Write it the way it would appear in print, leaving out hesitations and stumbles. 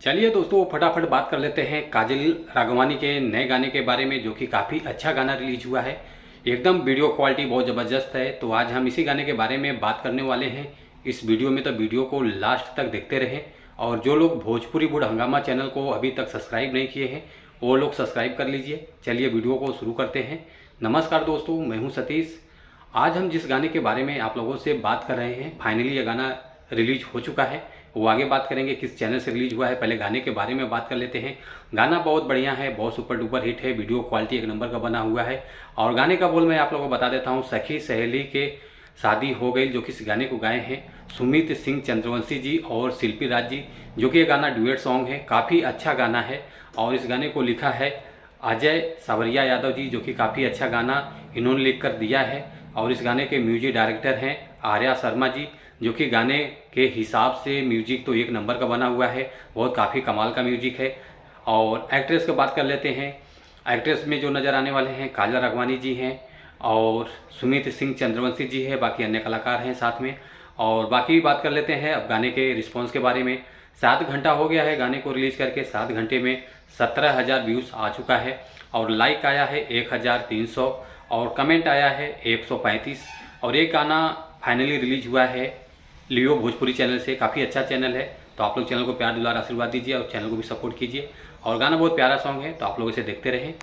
चलिए दोस्तों, फटाफट बात कर लेते हैं काजल राघवानी के नए गाने के बारे में, जो कि काफ़ी अच्छा गाना रिलीज हुआ है। एकदम वीडियो क्वालिटी बहुत ज़बरदस्त है। तो आज हम इसी गाने के बारे में बात करने वाले हैं इस वीडियो में। तो वीडियो को लास्ट तक देखते रहें। और जो लोग भोजपुरी बुढ़ हंगामा चैनल को अभी तक सब्सक्राइब नहीं किए हैं, वो लोग सब्सक्राइब कर लीजिए। चलिए वीडियो को शुरू करते हैं। नमस्कार दोस्तों, मैं हूँ सतीश। आज हम जिस गाने के बारे में आप लोगों से बात कर रहे हैं, फाइनली ये गाना रिलीज हो चुका है। वो आगे बात करेंगे किस चैनल से रिलीज हुआ है। पहले गाने के बारे में बात कर लेते हैं। गाना बहुत बढ़िया है, बहुत सुपर डुपर हिट है। वीडियो क्वालिटी एक नंबर का बना हुआ है। और गाने का बोल मैं आप लोगों को बता देता हूँ। सखी सहेली के शादी हो गई, जो कि इस गाने को गाए हैं सुमित सिंह चंद्रवंशी जी और शिल्पी राज जी, जो कि ये गाना डुएट सॉन्ग है। काफ़ी अच्छा गाना है। और इस गाने को लिखा है अजय सावरिया यादव जी, जो कि काफ़ी अच्छा गाना इन्होंने लिख कर दिया है। और इस गाने के म्यूजिक डायरेक्टर हैं आर्या शर्मा जी, जो कि गाने के हिसाब से म्यूजिक तो एक नंबर का बना हुआ है। बहुत काफ़ी कमाल का म्यूजिक है। और एक्ट्रेस की बात कर लेते हैं। एक्ट्रेस में जो नज़र आने वाले हैं, काजल राघवानी जी हैं और सुमित सिंह चंद्रवंशी जी है। बाकी अन्य कलाकार हैं साथ में। और बाकी बात कर लेते हैं अब गाने के रिस्पॉन्स के बारे में। 7 घंटा हो गया है गाने को रिलीज़ करके। 7 घंटे में 17,000 व्यूज़ आ चुका है। और लाइक आया है 1,300 और कमेंट आया है 135। और ये गाना फाइनली रिलीज हुआ है लियो भोजपुरी चैनल से। काफ़ी अच्छा चैनल है। तो आप लोग चैनल को प्यार दुलार आशीर्वाद दीजिए और चैनल को भी सपोर्ट कीजिए। और गाना बहुत प्यारा सॉन्ग है, तो आप लोग इसे देखते रहें।